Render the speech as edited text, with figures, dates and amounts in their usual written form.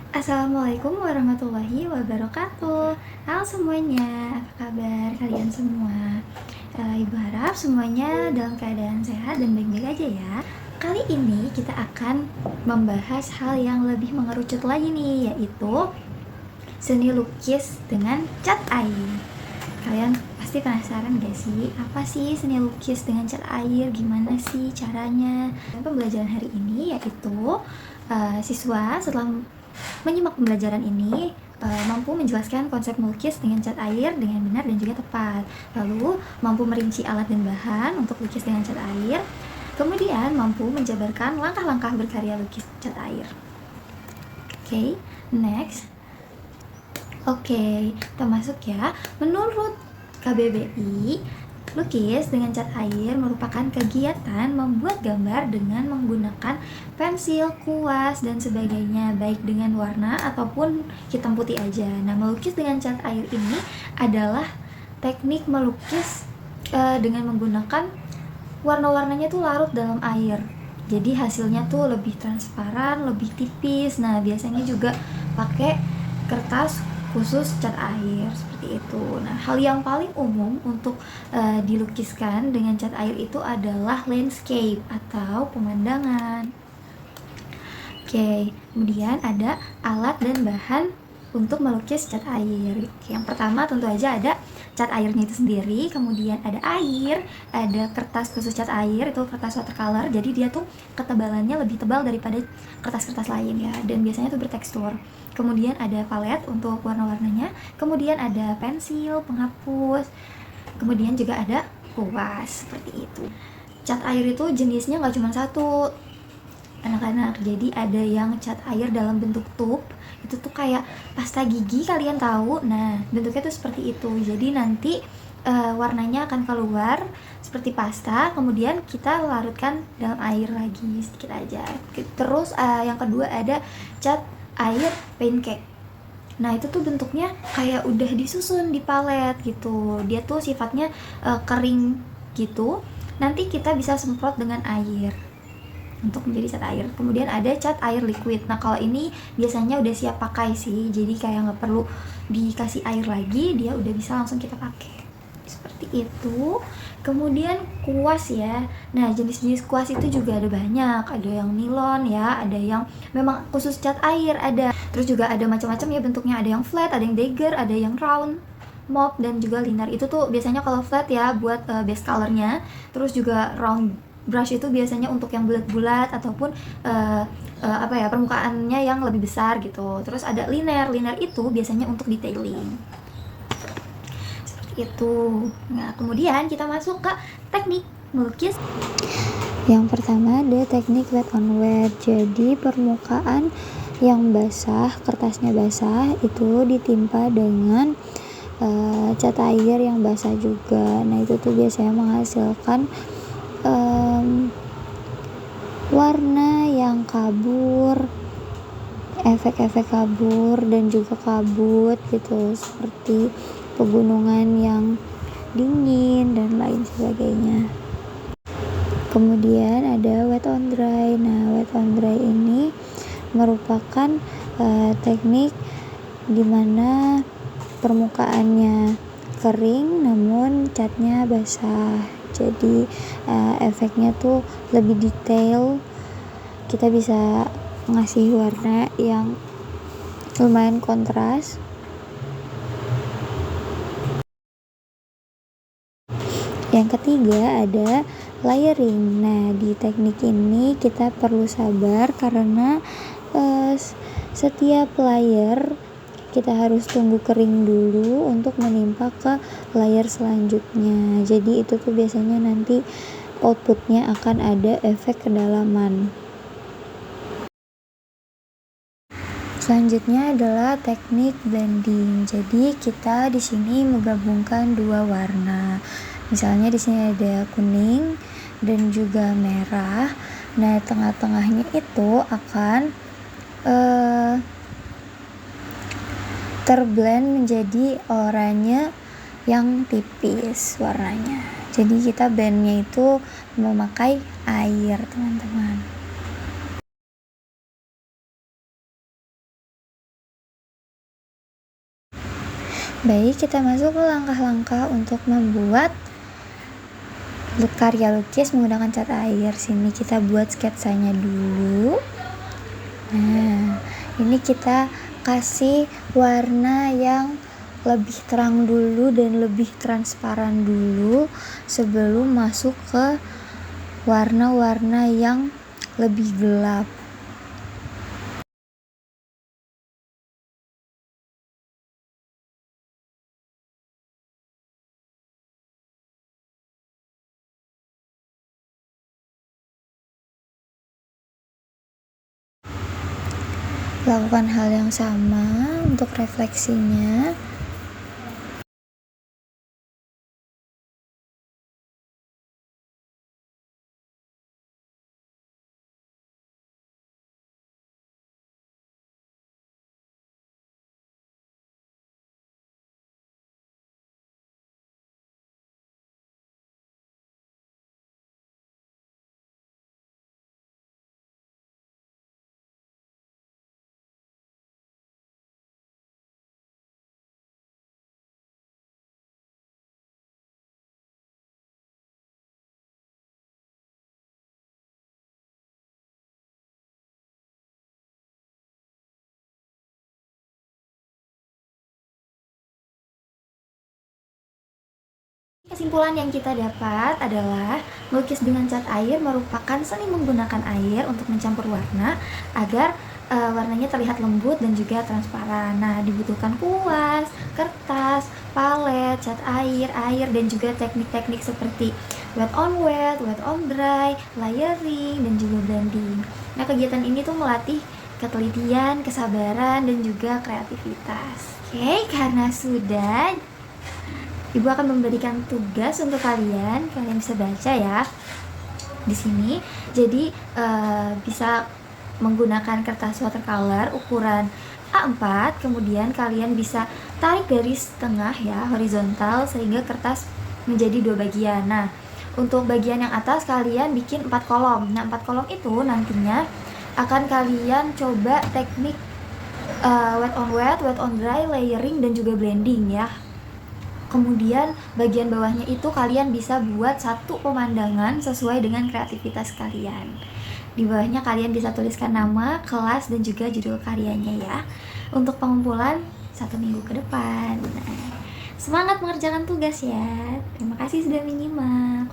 Assalamualaikum warahmatullahi wabarakatuh. Halo semuanya, apa kabar kalian semua? Ibu harap semuanya dalam keadaan sehat dan baik-baik aja ya. Kali ini kita akan membahas hal yang lebih mengerucut lagi nih, yaitu seni lukis dengan cat air. Kalian pasti penasaran gak sih, apa sih seni lukis dengan cat air? Gimana sih caranya? Pembelajaran hari ini yaitu siswa setelah menyimak pembelajaran ini mampu menjelaskan konsep melukis dengan cat air dengan benar dan juga tepat. Lalu mampu merinci alat dan bahan untuk lukis dengan cat air. Kemudian mampu menjabarkan langkah-langkah berkarya lukis cat air. Oke, next. Oke, kita masuk ya. Menurut KBBI, lukis dengan cat air merupakan kegiatan membuat gambar dengan menggunakan pensil, kuas, dan sebagainya, baik dengan warna ataupun hitam putih aja. Nah, melukis dengan cat air ini adalah teknik melukis dengan menggunakan warna-warnanya tuh larut dalam air. Jadi hasilnya tuh lebih transparan, lebih tipis. Nah, biasanya juga pakai kertas khusus cat air seperti itu. Nah, hal yang paling umum untuk dilukiskan dengan cat air itu adalah landscape atau pemandangan. Oke, kemudian ada alat dan bahan untuk melukis cat air. Yang pertama tentu aja ada cat airnya itu sendiri, kemudian ada air, ada kertas khusus cat air, itu kertas watercolor, jadi dia tuh ketebalannya lebih tebal daripada kertas-kertas lain ya, dan biasanya tuh bertekstur. Kemudian ada palet untuk warna-warnanya, kemudian ada pensil, penghapus, kemudian juga ada kuas, seperti itu. Cat air itu jenisnya nggak cuma satu, anak-anak. Jadi ada yang cat air dalam bentuk tube, itu tuh kayak pasta gigi, kalian tahu. Nah, bentuknya tuh seperti itu. Jadi nanti warnanya akan keluar seperti pasta, kemudian kita larutkan dalam air lagi sedikit aja. Terus yang kedua ada cat air pancake. Nah, itu tuh bentuknya kayak udah disusun di palet gitu. Dia tuh sifatnya kering gitu. Nanti kita bisa semprot dengan air untuk menjadi cat air. Kemudian ada cat air liquid. Nah, kalau ini biasanya udah siap pakai sih, jadi kayak nggak perlu dikasih air lagi, dia udah bisa langsung kita pakai seperti itu. Kemudian kuas ya. Nah, jenis-jenis kuas itu juga ada banyak. Ada yang nilon ya, ada yang memang khusus cat air, ada. Terus juga ada macam-macam ya bentuknya. Ada yang flat, ada yang dagger, ada yang round, mop, dan juga linear. Itu tuh biasanya kalau flat ya buat base colornya. Terus juga round brush itu biasanya untuk yang bulat-bulat ataupun permukaannya yang lebih besar gitu. Terus ada linear itu biasanya untuk detailing seperti itu. Nah, kemudian kita masuk ke teknik melukis. Yang pertama ada teknik wet on wet. Jadi permukaan yang basah, kertasnya basah, itu ditimpa dengan cat air yang basah juga. Nah, itu tuh biasanya menghasilkan warna yang kabur, efek-efek kabur dan juga kabut gitu, seperti pegunungan yang dingin dan lain sebagainya. Kemudian ada wet on dry. Nah, wet on dry ini merupakan teknik dimana permukaannya kering namun catnya basah. Jadi efeknya tuh lebih detail. Kita bisa ngasih warna yang lumayan kontras. Yang ketiga ada layering. Nah, di teknik ini kita perlu sabar karena setiap layer kita harus tunggu kering dulu untuk menimpa ke layer selanjutnya. Jadi itu tuh biasanya nanti outputnya akan ada efek kedalaman. Selanjutnya adalah teknik blending. Jadi kita di sini menggabungkan dua warna. Misalnya di sini ada kuning dan juga merah. Nah, tengah-tengahnya itu akan terblend menjadi oranye yang tipis warnanya. Jadi kita blendnya itu memakai air, teman-teman. Baik, kita masuk ke langkah-langkah untuk membuat karya lukis menggunakan cat air. Sini kita buat sketsanya dulu. Nah, ini kita kasih warna yang lebih terang dulu dan lebih transparan dulu sebelum masuk ke warna-warna yang lebih gelap. Lakukan hal yang sama untuk refleksinya. Kesimpulan yang kita dapat adalah melukis dengan cat air merupakan seni menggunakan air untuk mencampur warna agar warnanya terlihat lembut dan juga transparan. Nah, dibutuhkan kuas, kertas, palet, cat air, dan juga teknik-teknik seperti wet on dry, layering, dan juga blending. Nah, kegiatan ini tuh melatih ketelitian, kesabaran, dan juga kreativitas. Oke, karena sudah, Ibu akan memberikan tugas untuk kalian bisa baca ya di sini. Jadi bisa menggunakan kertas watercolor ukuran A4, kemudian kalian bisa tarik garis tengah ya, horizontal, sehingga kertas menjadi 2 bagian. Nah, untuk bagian yang atas kalian bikin 4 kolom. Nah, 4 kolom itu nantinya akan kalian coba teknik wet on dry, layering, dan juga blending ya. Kemudian bagian bawahnya itu kalian bisa buat satu pemandangan sesuai dengan kreativitas kalian. Di bawahnya kalian bisa tuliskan nama, kelas, dan juga judul karyanya ya. Untuk pengumpulan 1 minggu ke depan. Nah, semangat mengerjakan tugas ya. Terima kasih sudah menyimak.